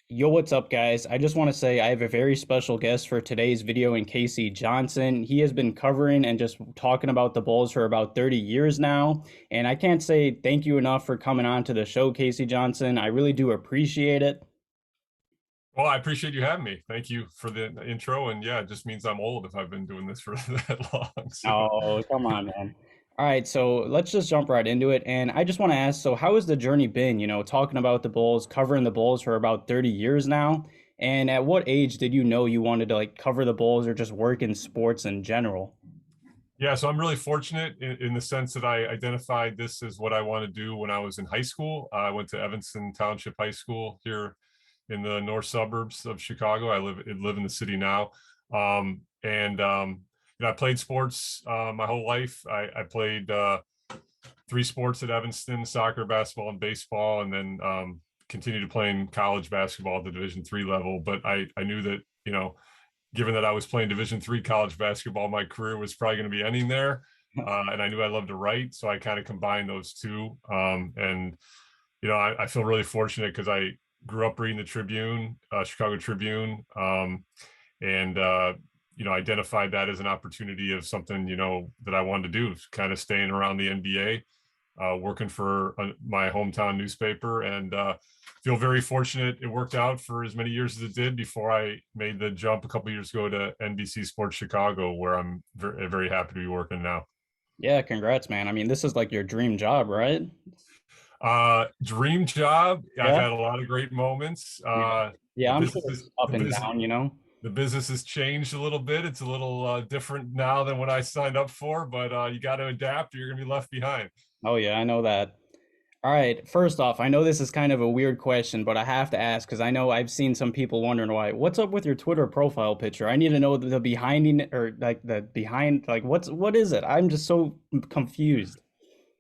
Yo, what's up, guys? I just want to say I have a very special guest for today's video in Casey Johnson. He has been covering and just talking about the Bulls for about 30 years now. And I can't say thank you enough for coming on to the show, Casey Johnson. I really do appreciate it. Well, I appreciate you having me. Thank you for the intro. And yeah, it just means I'm old if I've been doing this for that long. So, Oh, come on, man. All right, so let's just jump right into it. And I just want to ask, so how has the journey been, talking about the Bulls, covering the Bulls for about 30 years now? And at what age did you know you wanted to like cover the Bulls or just work in sports in general? yeah, so I'm really fortunate in the sense that I identified this as what I want to do when I was in high school. I went to Evanston Township High School here in the north suburbs of Chicago. I live in the city now. I played sports my whole life. I played three sports at Evanston: soccer, basketball, and baseball, and then continued to play in college basketball at the Division III level. But I knew that given that I was playing Division III college basketball, my career was probably going to be ending there. And I knew I loved to write, so I kind of combined those two. I feel really fortunate because I grew up reading the Tribune, Chicago Tribune, and identified that as an opportunity of something that I wanted to do, kind of staying around the NBA, working for my hometown newspaper, and feel very fortunate it worked out for as many years as it did before I made the jump a couple of years ago to NBC Sports Chicago, where I'm very, very happy to be working now. Yeah, congrats, man. I mean, this is like your dream job, right? Dream job. I've Yeah. had a lot of great moments. Yeah. The Yeah, I'm sure business is it's up the and business down. the business has changed a little bit. It's a little different now than what I signed up for, but you got to adapt or you're going to be left behind. Oh, yeah, I know that. All right, first off, I know this is kind of a weird question, but I have to ask because I know I've seen some people wondering why. What's up with your Twitter profile picture? I need to know the behind or like the behind, like what is it? I'm just so confused.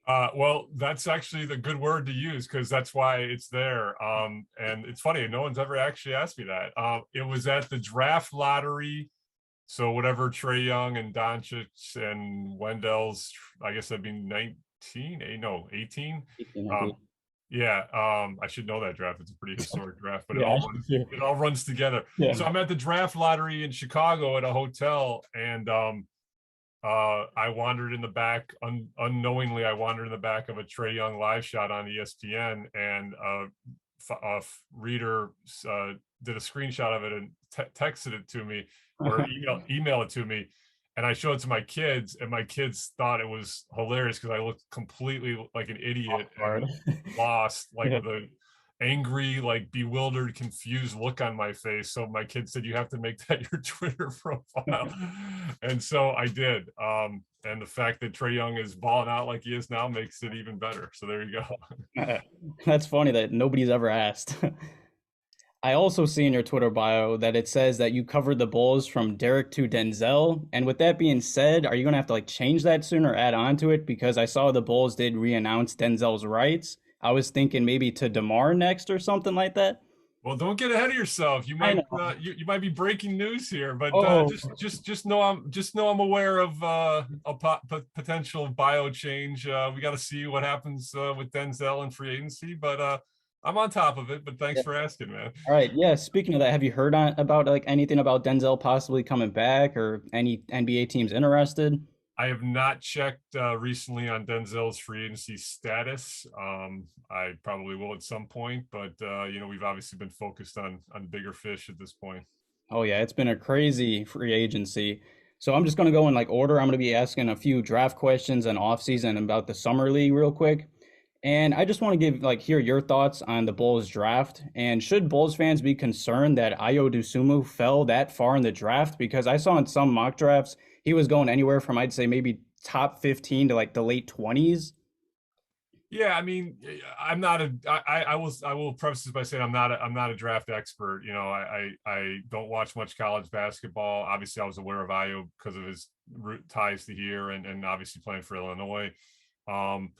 Well, that's actually the good word to use because that's why it's there. And it's funny, no one's ever actually asked me that. It was at the draft lottery. So whatever Trey Young and Doncic and Wendell's, I guess that'd be 19, no, 18. 18, I believe. Um, yeah, I should know that draft. It's a pretty historic draft, but Yeah, I should too. it all runs together. Yeah. So I'm at the draft lottery in Chicago at a hotel, and I wandered in the back unknowingly. I wandered in the back of a Trey Young live shot on ESPN, and a reader did a screenshot of it and texted it to me or email it to me, and I showed it to my kids, and my kids thought it was hilarious because I looked completely like an Off idiot guard. and lost, like Yeah. with a angry, like bewildered, confused look on my face. So my kid said, "You have to make that your Twitter profile," and so I did. And the fact that Trey Young is balling out like he is now makes it even better. So there you go. That's funny that nobody's ever asked. I also see in your Twitter bio that it says that you covered the Bulls from Derek to Denzel. And with that being said, are you gonna have to like change that soon or add on to it? Because I saw the Bulls did re-announce Denzel's rights. I was thinking maybe to Demar next or something like that. Well, don't get ahead of yourself. You I might know. you might be breaking news here, but Oh, just know I'm aware of potential bio change. We got to see what happens with Denzel and free agency, but I'm on top of it. But thanks yeah. for asking, man. All right. Yeah. Speaking of that, have you heard about like anything about Denzel possibly coming back or any NBA teams interested? I have not checked recently on Denzel's free agency status. I probably will at some point, but we've obviously been focused on bigger fish at this point. Oh yeah, it's been a crazy free agency. So I'm just gonna go in like order. I'm gonna be asking a few draft questions and offseason about the summer league real quick. And I just want to give like hear your thoughts on the Bulls draft. And should Bulls fans be concerned that Dosunmu fell that far in the draft? Because I saw in some mock drafts he was going anywhere from I'd say maybe top 15 to like the late 20s. Yeah, I mean, I'm not a. I will preface this by saying I'm not a draft expert. I don't watch much college basketball. Obviously, I was aware of Ayo because of his ties to here, and obviously playing for Illinois. Um,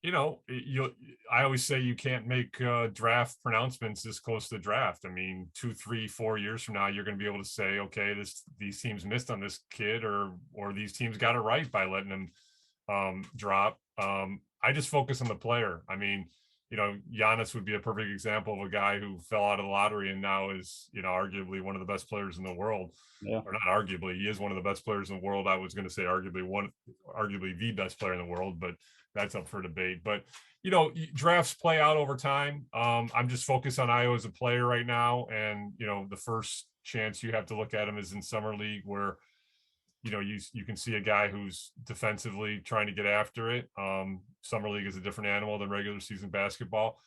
you I always say you can't make draft pronouncements this close to the draft. I mean, 2, 3, 4 years from now, you're going to be able to say, okay, these teams missed on this kid, or these teams got it right by letting him drop. I just focus on the player. I mean, Giannis would be a perfect example of a guy who fell out of the lottery and now is, arguably one of the best players in the world. Yeah. Or not arguably, he is one of the best players in the world. I was going to say arguably the best player in the world, but that's up for debate. But drafts play out over time. I'm just focused on Io as a player right now, and the first chance you have to look at him is in summer league, where you can see a guy who's defensively trying to get after it. Summer league is a different animal than regular season basketball.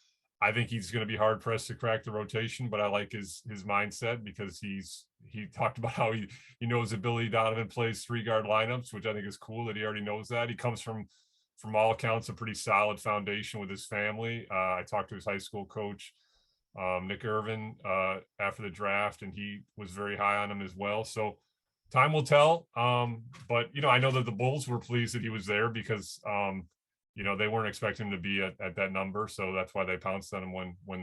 I think he's going to be hard pressed to crack the rotation, but I like his mindset, because he talked about how he knows that Billy Donovan plays 3-guard lineups, which I think is cool that he already knows that. He comes from all accounts a pretty solid foundation with his family. I talked to his high school coach, Nick Irvin, after the draft, and he was very high on him as well. So time will tell. But I know that the Bulls were pleased that he was there, because they weren't expecting him to be at that number, so that's why they pounced on him when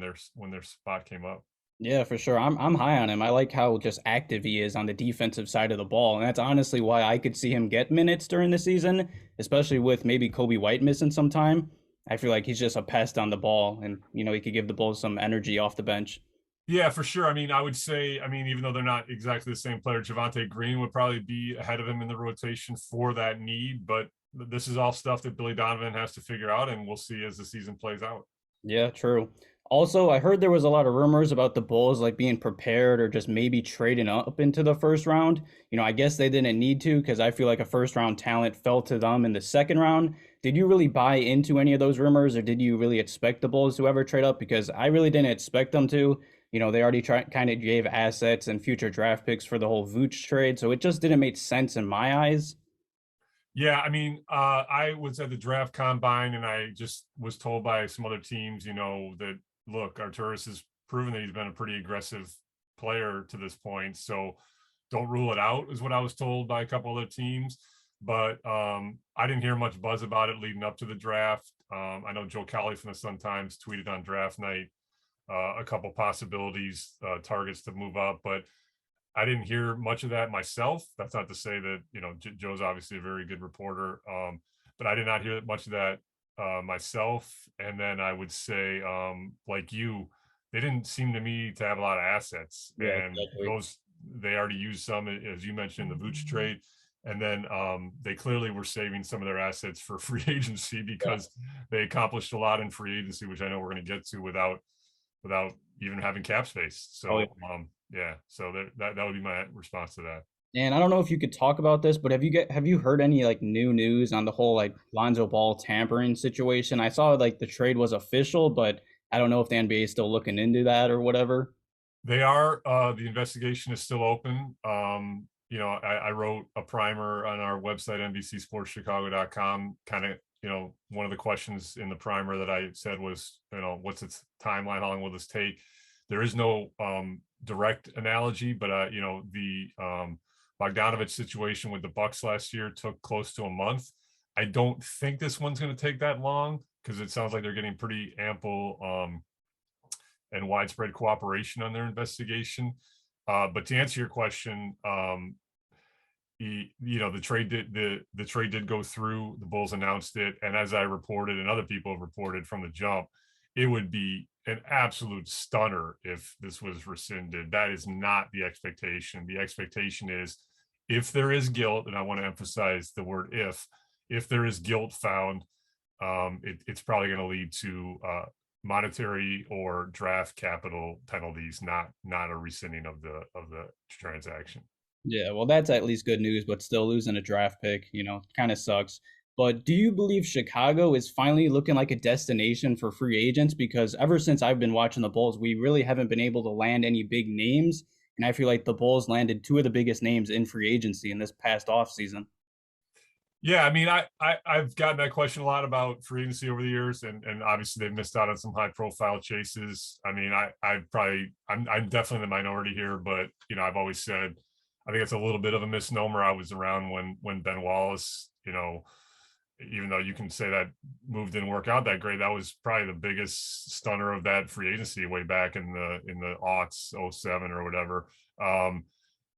their spot came up. Yeah, for sure. I'm high on him. I like how just active he is on the defensive side of the ball. And that's honestly why I could see him get minutes during the season, especially with maybe Coby White missing some time. I feel like he's just a pest on the ball, and he could give the Bulls some energy off the bench. Yeah, for sure. I mean, I would say, even though they're not exactly the same player, Javonte Green would probably be ahead of him in the rotation for that need. But this is all stuff that Billy Donovan has to figure out, and we'll see as the season plays out. Yeah, true. Also, I heard there was a lot of rumors about the Bulls like being prepared or just maybe trading up into the first round. I guess they didn't need to, because I feel like a first round talent fell to them in the second round. Did you really buy into any of those rumors, or did you really expect the Bulls to ever trade up? Because I really didn't expect them to. They already kind of gave assets and future draft picks for the whole Vooch trade, so it just didn't make sense in my eyes. Yeah, I was at the draft combine, and I just was told by some other teams, that look, Arturas has proven that he's been a pretty aggressive player to this point. So don't rule it out, is what I was told by a couple other teams. But I didn't hear much buzz about it leading up to the draft. I know Joe Kelly from the Sun-Times tweeted on draft night a couple possibilities, targets to move up, but I didn't hear much of that myself. That's not to say that, Joe's obviously a very good reporter, but I did not hear much of that myself. And then I would say, like you, they didn't seem to me to have a lot of assets, Yeah, and exactly. they already used some, as you mentioned, the Vooch trade. And then they clearly were saving some of their assets for free agency, Yeah. because they accomplished a lot in free agency, which I know we're going to get to, without even having cap space. Oh, yeah. So yeah, so that would be my response to that. And I don't know if you could talk about this, but have you heard any like new news on the whole like Lonzo Ball tampering situation? I saw like the trade was official, but I don't know if the NBA is still looking into that or whatever. They are. The investigation is still open. I wrote a primer on our website, NBCSportsChicago.com. Kind of, one of the questions in the primer that I said was, what's its timeline? How long will this take? There is no direct analogy, but the Bogdanovich situation with the Bucks last year took close to a month. I don't think this one's going to take that long, because it sounds like they're getting pretty ample and widespread cooperation on their investigation. But to answer your question, the trade did go through. The Bulls announced it, and as I reported, and other people have reported from the jump, it would be an absolute stunner if this was rescinded. That is not the expectation. The expectation is, if there is guilt, and I want to emphasize the word if there is guilt found, it's probably going to lead to monetary or draft capital penalties, not a rescinding of the transaction. Yeah, well, that's at least good news, but still losing a draft pick, kind of sucks. But do you believe Chicago is finally looking like a destination for free agents? Because ever since I've been watching the Bulls, we really haven't been able to land any big names. And I feel like the Bulls landed two of the biggest names in free agency in this past offseason. Yeah, I've gotten that question a lot about free agency over the years, and obviously they've missed out on some high profile chases. I'm definitely the minority here, but I've always said I think it's a little bit of a misnomer. I was around when Ben Wallace, even though you can say that move didn't work out that great, that was probably the biggest stunner of that free agency way back in the aughts, '07 or whatever.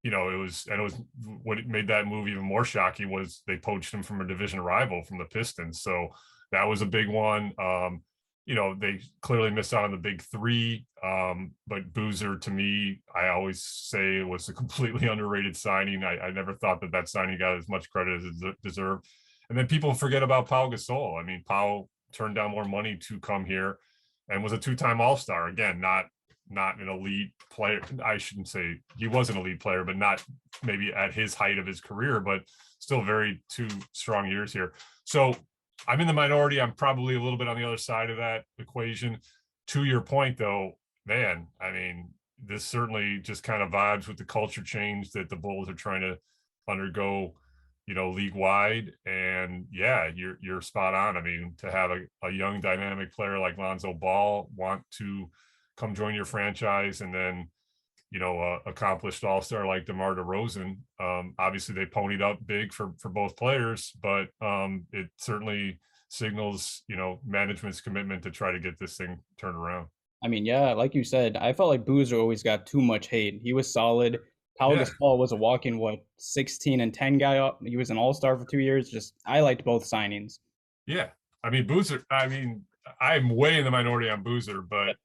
It was what made that move even more shocking was they poached him from a division rival, from the Pistons. So that was a big one. they clearly missed out on the big three. But Boozer, to me, I always say was a completely underrated signing. I never thought that signing got as much credit as it deserved. And then people forget about Pau Gasol. I mean, Pau turned down more money to come here and was a two-time All-Star. Again, not an elite player. I shouldn't say he was an elite player, but not maybe at his height of his career, but still very two strong years here. So I'm in the minority. I'm probably a little bit on the other side of that equation. To your point, though, man, I mean, this certainly just kind of vibes with the culture change that the Bulls are trying to undergo, league wide. And yeah, you're spot on. I mean, to have a young dynamic player like Lonzo Ball want to come join your franchise, and then accomplished all-star like DeMar DeRozan. Obviously, they ponied up big for both players, but it certainly signals management's commitment to try to get this thing turned around. I mean, yeah, like you said, I felt like Boozer always got too much hate. He was solid. Pau Yeah, Gasol was a walking 16 and 10 guy. He was an all-star for 2 years. Just I liked both signings. yeah. I mean, Boozer. I mean, I'm way in the minority on Boozer, but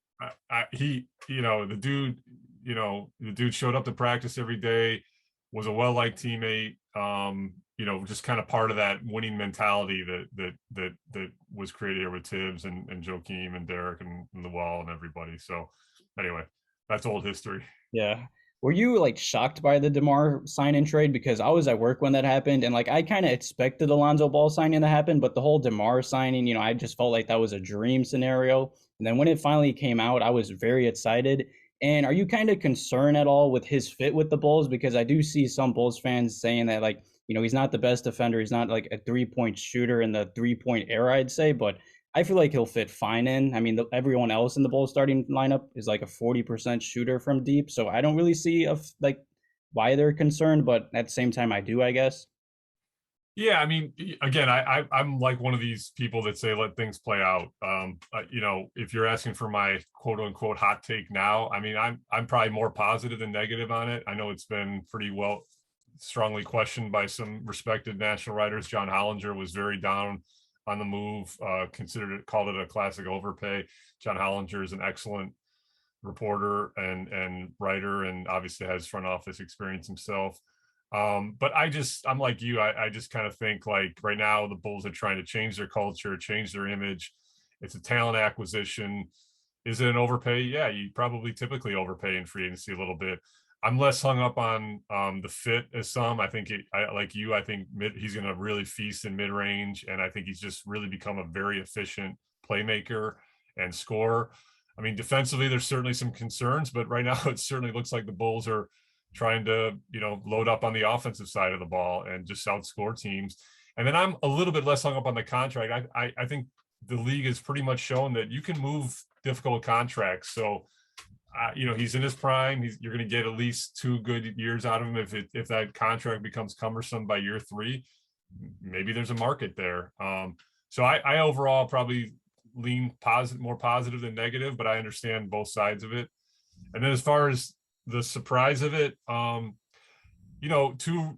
he, the dude showed up to practice every day, was a well-liked teammate. Just kind of part of that winning mentality that was created here with Tibbs and Joakim and Derek and the Wall and everybody. So anyway, that's old history. Yeah. Were you like shocked by the DeMar sign and trade? Because I was at work when that happened, and like I kind of expected Alonzo Ball signing to happen, but the whole DeMar signing, I just felt like that was a dream scenario. And then when it finally came out, I was very excited. And are you kind of concerned at all with his fit with the Bulls? Because I do see some Bulls fans saying that like, he's not the best defender. He's not like a 3-point shooter in the 3-point era, I'd say, but I feel like he'll fit fine in. I mean, everyone else in the Bulls starting lineup is like a 40% shooter from deep, so I don't really see like why they're concerned, but at the same time, I do, I guess. Yeah, I mean, again, I'm like one of these people that say let things play out. If you're asking for my quote unquote hot take now, I mean, I'm probably more positive than negative on it. I know it's been pretty strongly questioned by some respected national writers. John Hollinger was very down on the move, called it a classic overpay. John Hollinger is an excellent reporter and writer, and obviously has front office experience himself. But I'm like you. I just kind of think like right now the Bulls are trying to change their culture, change their image. It's a talent acquisition. Is it an overpay? Yeah, you probably typically overpay in free agency a little bit. I'm less hung up on the fit as some. I think like you. I think he's going to really feast in mid range, and I think he's just really become a very efficient playmaker and scorer. I mean, defensively, there's certainly some concerns, but right now it certainly looks like the Bulls are trying to load up on the offensive side of the ball and just outscore teams. And then I'm a little bit less hung up on the contract. I think the league has pretty much shown that you can move difficult contracts. So he's in his prime. You're going to get at least 2 good years out of him. If that contract becomes cumbersome by year 3, maybe there's a market there. So I overall probably lean more positive than negative, but I understand both sides of it. And then as far as the surprise of it, 2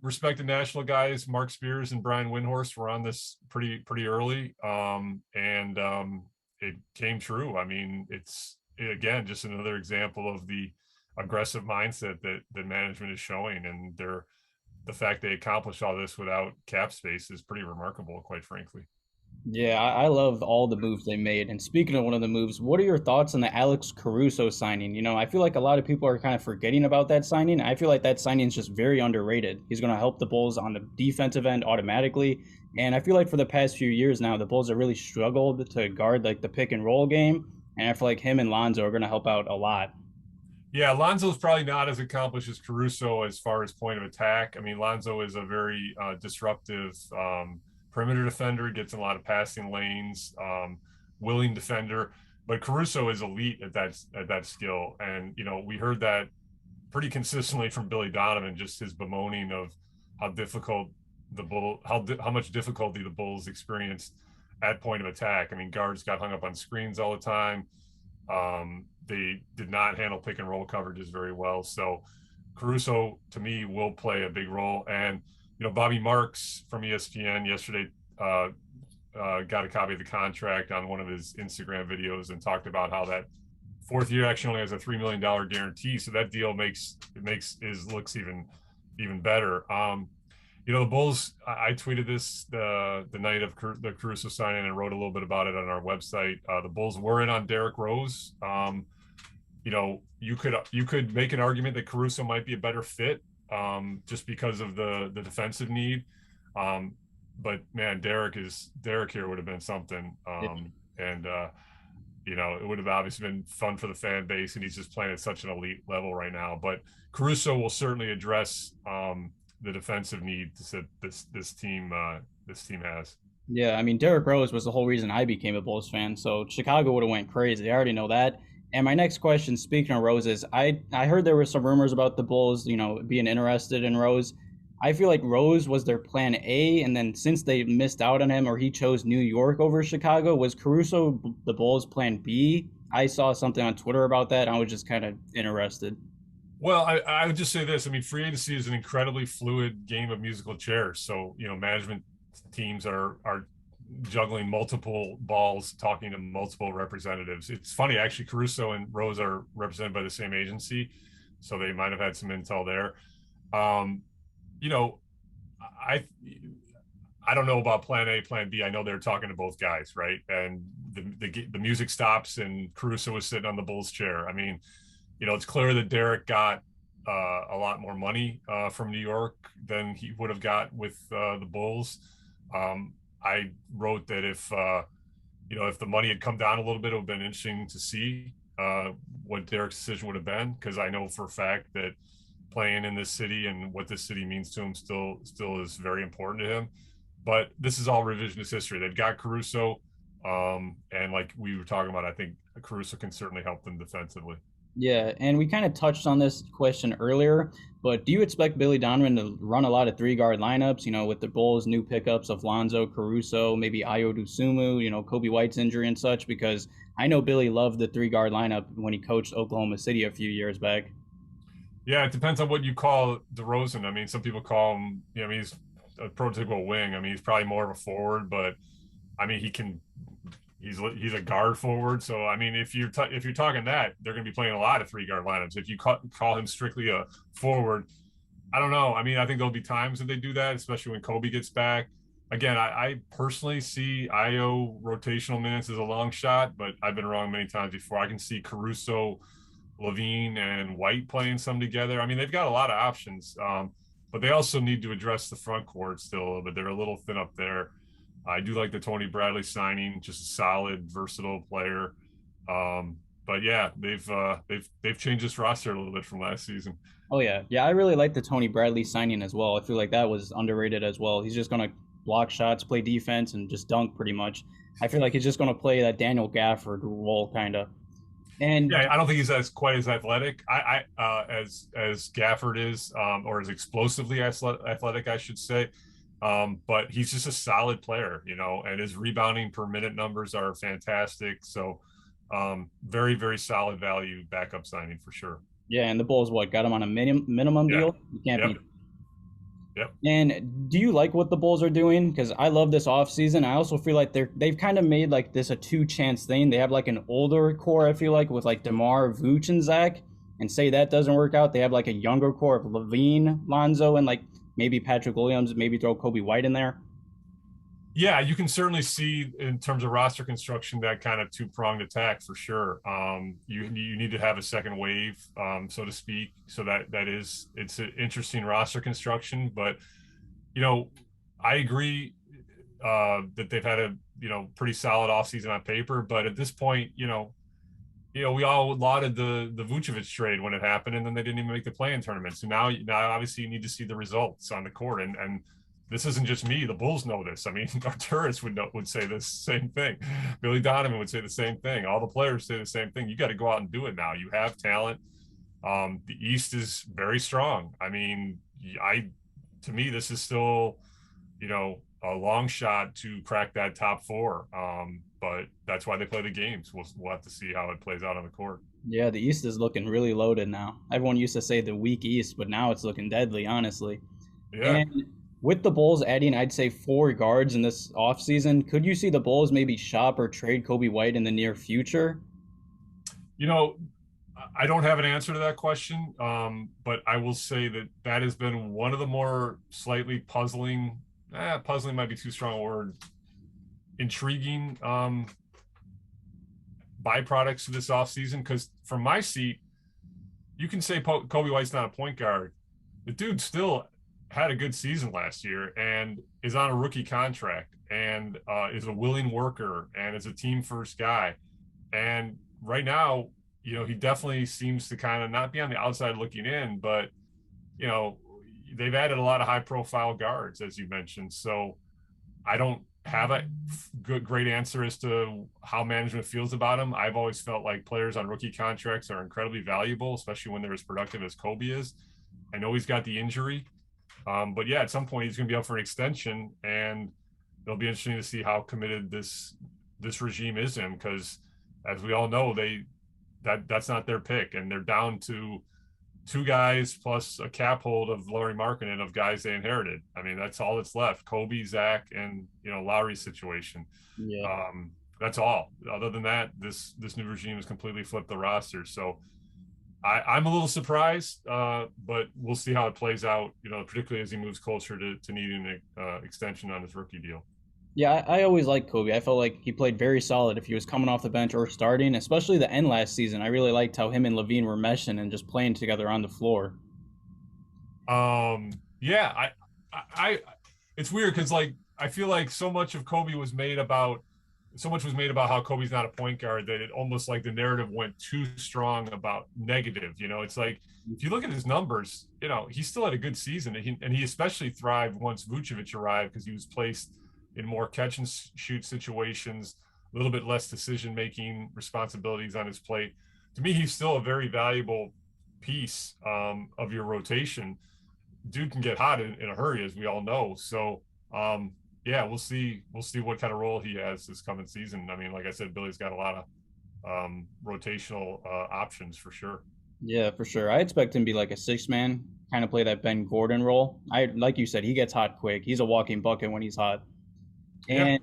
respected national guys, Mark Spears and Brian Windhorst, were on this pretty early, and it came true. I mean, it's again just another example of the aggressive mindset that management is showing, and the fact they accomplished all this without cap space is pretty remarkable, quite frankly. Yeah, I love all the moves they made. And speaking of one of the moves, what are your thoughts on the Alex Caruso signing? I feel like a lot of people are kind of forgetting about that signing. I feel like that signing is just very underrated. He's going to help the Bulls on the defensive end automatically. And I feel like for the past few years now, the Bulls have really struggled to guard like the pick and roll game. And I feel like him and Lonzo are going to help out a lot. Yeah, Lonzo's probably not as accomplished as Caruso as far as point of attack. I mean, Lonzo is a very disruptive perimeter defender, gets in a lot of passing lanes, willing defender. But Caruso is elite at that skill, and we heard that pretty consistently from Billy Donovan, just his bemoaning of how difficult how much difficulty the Bulls experienced at point of attack. I mean, guards got hung up on screens all the time. They did not handle pick and roll coverages very well. So Caruso, to me, will play a big role. And Bobby Marks from ESPN yesterday got a copy of the contract on one of his Instagram videos and talked about how that fourth year actually only has a $3 million guarantee, so that deal makes his looks even better. The Bulls. I tweeted this the night of the Caruso signing and wrote a little bit about it on our website. The Bulls were in on Derrick Rose. You could make an argument that Caruso might be a better fit, just because of the defensive need. But man, Derrick here would have been something. And it would have obviously been fun for the fan base, and he's just playing at such an elite level right now. But Caruso will certainly address the defensive need that this team has. Yeah, I mean, Derrick Rose was the whole reason I became a Bulls fan. So Chicago would have went crazy. I already know that. And my next question, speaking of Roses, I heard there were some rumors about the Bulls, being interested in Rose. I feel like Rose was their plan A, and then since they missed out on him or he chose New York over Chicago, was Caruso the Bulls plan B? I saw something on Twitter about that. And I was just kind of interested. Well, I would just say this. I mean, free agency is an incredibly fluid game of musical chairs. So, management teams are juggling multiple balls, talking to multiple representatives. It's funny, actually, Caruso and Rose are represented by the same agency, so they might have had some intel there. You know, I don't know about plan A, plan B. I know they're talking to both guys, right? And the music stops, and Caruso was sitting on the Bulls chair. I mean, it's clear that Derrick got a lot more money from New York than he would have got with the Bulls. I wrote that if the money had come down a little bit, it would have been interesting to see what Derrick's decision would have been, because I know for a fact that playing in this city and what this city means to him still is very important to him. But this is all revisionist history. They've got Caruso, and like we were talking about, I think Caruso can certainly help them defensively. Yeah, and we kind of touched on this question earlier, but do you expect Billy Donovan to run a lot of three-guard lineups, with the Bulls' new pickups of Lonzo, Caruso, maybe Dosunmu, Coby White's injury and such? Because I know Billy loved the three-guard lineup when he coached Oklahoma City a few years back. Yeah, it depends on what you call DeRozan. I mean, some people call him, he's a prototypical wing. I mean, he's probably more of a forward, but I mean, he's a guard forward. So I mean, if you're talking that, they're going to be playing a lot of three-guard lineups. If you call him strictly a forward, I don't know. I mean, I think there'll be times that they do that, especially when Coby gets back. Again, I personally see Io rotational minutes as a long shot, but I've been wrong many times before. I can see Caruso, LaVine, and White playing some together. I mean, they've got a lot of options, but they also need to address the front court still a little bit. They're a little thin up there. I do like the Tony Bradley signing, just a solid, versatile player. But yeah, they've changed this roster a little bit from last season. Oh yeah, I really like the Tony Bradley signing as well. I feel like that was underrated as well. He's just gonna block shots, play defense, and just dunk pretty much. I feel like he's just gonna play that Daniel Gafford role, kind of. And yeah, I don't think he's quite as athletic as Gafford is, or as explosively athletic, I should say. But he's just a solid player, and his rebounding per minute numbers are fantastic. So very, very solid value backup signing for sure. Yeah, and the Bulls got him on a minimum deal. You can't Yep. beat. Yep. And do you like what the Bulls are doing? Because I love this offseason. I also feel like they've kind of made like this a two-chance thing. They have like an older core, I feel like, with like DeMar, Vooch, and Zach. And say that doesn't work out, they have like a younger core of LaVine, Lonzo, and like maybe Patrick Williams, maybe throw Coby White in there. Yeah, you can certainly see in terms of roster construction that kind of two-pronged attack for sure. You need to have a second wave, so to speak. So it's an interesting roster construction. But I agree that they've had a pretty solid offseason on paper. But at this point, we all lauded the Vucevic trade when it happened, and then they didn't even make the play-in tournament. So now obviously you need to see the results on the court, and this isn't just me. The Bulls know this. I mean, Arturis would say the same thing. Billy Donovan would say the same thing. All the players say the same thing. You got to go out and do it now. You have talent. The East is very strong. I mean, to me, this is still, a long shot to crack that top four. But that's why they play the games. We'll have to see how it plays out on the court. Yeah, the East is looking really loaded now. Everyone used to say the weak East, but now it's looking deadly, honestly. Yeah. And With the Bulls adding, I'd say 4 guards in this offseason, could you see the Bulls maybe shop or trade Coby White in the near future? You know, I don't have an answer to that question, but I will say that that has been one of the more slightly puzzling. Puzzling might be too strong a word. Intriguing byproducts of this offseason, because from my seat, you can say Coby White's not a point guard. The dude still had a good season last year and is on a rookie contract and is a willing worker and is a team first guy. And right now, he definitely seems to kind of not be on the outside looking in, but you know, they've added a lot of high profile guards, as you mentioned. So I don't have a great answer as to how management feels about him. I've always felt like players on rookie contracts are incredibly valuable, especially when they're as productive as Coby is. I know he's got the injury, but yeah, at some point he's going to be up for an extension, and it'll be interesting to see how committed this regime is him, because as we all know, that's not their pick, and they're down to two guys plus a cap hold of Lauri Markkanen of guys they inherited. I mean, that's all that's left. Coby, Zach, and Lauri's situation. Yeah. That's all. Other than that, this new regime has completely flipped the roster. So I'm a little surprised, but we'll see how it plays out. Particularly as he moves closer to needing an extension on his rookie deal. Yeah, I always liked Coby. I felt like he played very solid if he was coming off the bench or starting, especially the end last season. I really liked how him and LaVine were meshing and just playing together on the floor. Yeah, I it's weird because like I feel like so much was made about how Coby's not a point guard that it almost like the narrative went too strong about negative. It's like if you look at his numbers, he still had a good season, and he especially thrived once Vucevic arrived because he was placed in more catch and shoot situations, a little bit less decision making responsibilities on his plate. To me, he's still a very valuable piece of your rotation. Dude can get hot in a hurry, as we all know. So yeah, we'll see what kind of role he has this coming season. I mean, like I said, Billy's got a lot of rotational options for sure. Yeah, for sure. I expect him to be like a six man, kind of play that Ben Gordon role. Like you said, he gets hot quick. He's a walking bucket when he's hot. Yeah. And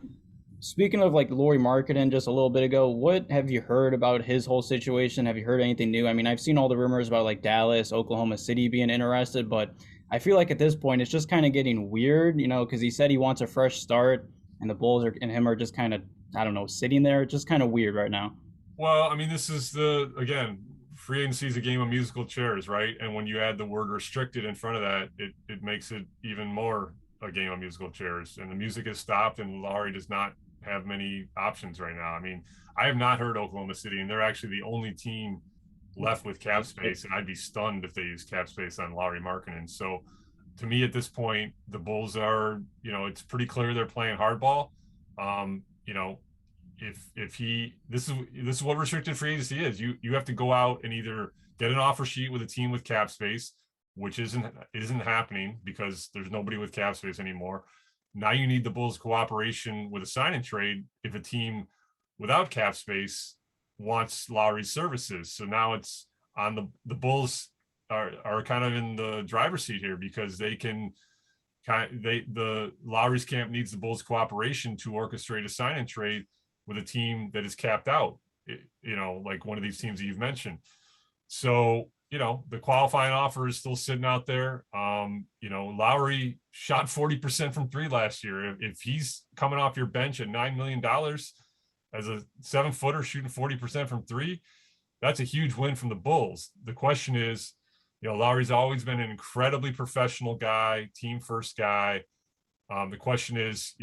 speaking of like Lauri Markkanen just a little bit ago, what have you heard about his whole situation? Have you heard anything new? I mean, I've seen all the rumors about like Dallas, Oklahoma City being interested, but I feel like at this point it's just kind of getting weird, because he said he wants a fresh start, and the Bulls and him are just kind of, I don't know, sitting there. It's just kind of weird right now. Well, I mean, this is again, free agency is a game of musical chairs, right? And when you add the word restricted in front of that, it makes it even more a game of musical chairs. And the music has stopped, and Lauri does not have many options right now. I mean, I have not heard Oklahoma City, and they're actually the only team left with cap space, and I'd be stunned if they use cap space on Lauri Markkanen. So to me at this point, the Bulls are, it's pretty clear they're playing hardball. You know, if he this is what restricted free agency is. You have to go out and either get an offer sheet with a team with cap space, which isn't happening because there's nobody with cap space anymore. Now you need the Bulls' cooperation with a sign and trade if a team without cap space wants Lauri's services. So now it's on the Bulls are kind of in the driver's seat here because they can the Lauri's camp needs the Bulls' cooperation to orchestrate a sign and trade with a team that is capped out, like one of these teams that you've mentioned. So, the qualifying offer is still sitting out there. Lauri shot 40% from three last year. If he's coming off your bench at $9 million as a 7-footer shooting 40% from three, that's a huge win from the Bulls. The question is, Lauri's always been an incredibly professional guy, team first guy. The question is,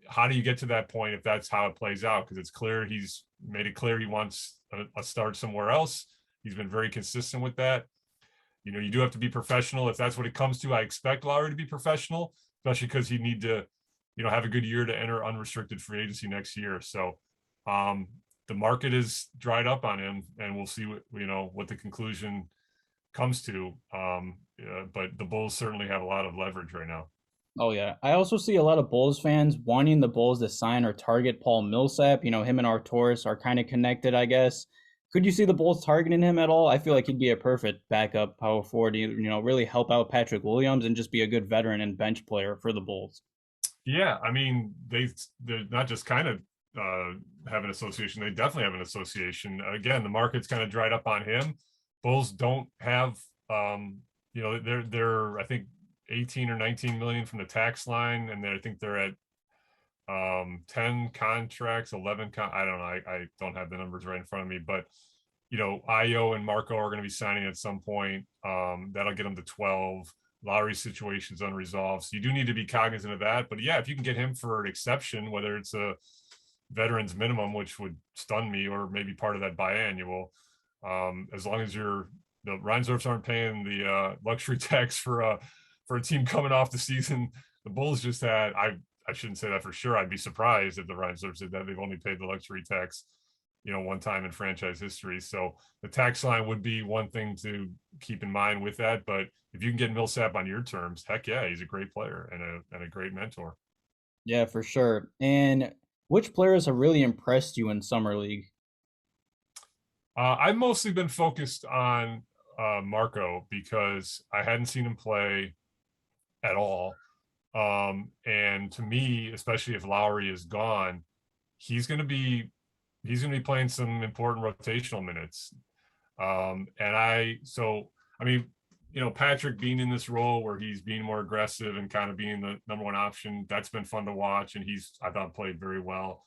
how do you get to that point if that's how it plays out? Because it's clear he's made it clear he wants a start somewhere else. He's been very consistent with that. You do have to be professional. If that's what it comes to, I expect Lauri to be professional, especially because he'd need to, have a good year to enter unrestricted free agency next year. So the market is dried up on him, and we'll see what the conclusion comes to. But the Bulls certainly have a lot of leverage right now. Oh yeah, I also see a lot of Bulls fans wanting the Bulls to sign or target Paul Millsap. Him and Arturas are kind of connected, I guess. Could you see the Bulls targeting him at all? I feel like he'd be a perfect backup power forward, really help out Patrick Williams and just be a good veteran and bench player for the Bulls. Yeah, I mean they're not just kind of have an association; they definitely have an association. Again, the market's kind of dried up on him. Bulls don't have, they're I think 18 or 19 million from the tax line, and I think they're at 10 contracts, 11 I don't know, I don't have the numbers right in front of me, but Io and Marko are going to be signing at some point. That'll get them to 12. Lauri's situation's unresolved, so you do need to be cognizant of that. But yeah, if you can get him for an exception, whether it's a veterans minimum, which would stun me, or maybe part of that biannual, as long as the Reinsdorfs aren't paying the luxury tax for a team coming off the season the Bulls just had. I shouldn't say that for sure. I'd be surprised if the Reinsdorfs did that. They've only paid the luxury tax, one time in franchise history. So the tax line would be one thing to keep in mind with that. But if you can get Millsap on your terms, heck yeah, he's a great player and a great mentor. Yeah, for sure. And which players have really impressed you in summer league? I've mostly been focused on Marko because I hadn't seen him play at all. And to me, especially if Lauri is gone, he's going to be playing some important rotational minutes. I mean, Patrick being in this role where he's being more aggressive and kind of being the number one option, that's been fun to watch. And I thought, played very well.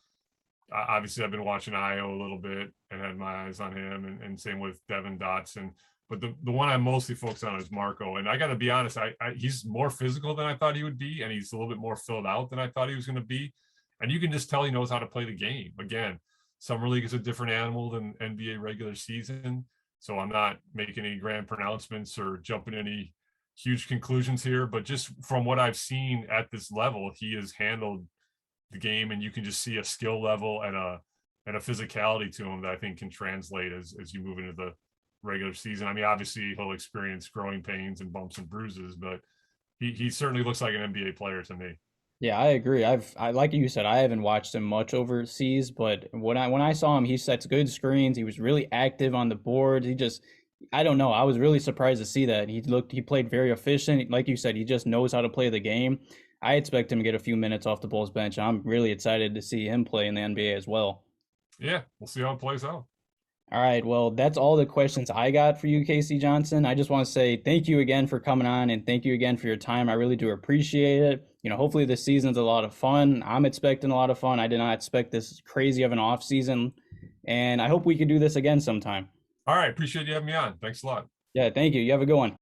Obviously, I've been watching Io a little bit and had my eyes on him, and same with Devin Dotson. But the one I'm mostly focused on is Marko. And I got to be honest, he's more physical than I thought he would be, and he's a little bit more filled out than I thought he was going to be. And you can just tell he knows how to play the game. Again, summer league is a different animal than NBA regular season, so I'm not making any grand pronouncements or jumping any huge conclusions here. But just from what I've seen at this level, he has handled the game, and you can just see a skill level and a physicality to him that I think can translate as you move into the regular season. I mean, obviously he'll experience growing pains and bumps and bruises, but he certainly looks like an NBA player to me. Yeah, I agree. I like you said, I haven't watched him much overseas, but when I saw him, he sets good screens. He was really active on the board. I don't know. I was really surprised to see that. He played very efficient. Like you said, he just knows how to play the game. I expect him to get a few minutes off the Bulls bench. I'm really excited to see him play in the NBA as well. Yeah, we'll see how it plays out. All right, well, that's all the questions I got for you, Casey Johnson. I just want to say thank you again for coming on, and thank you again for your time. I really do appreciate it. Hopefully this season's a lot of fun. I'm expecting a lot of fun. I did not expect this crazy of an off season, and I hope we can do this again sometime. All right, appreciate you having me on. Thanks a lot. Yeah, thank you. You have a good one.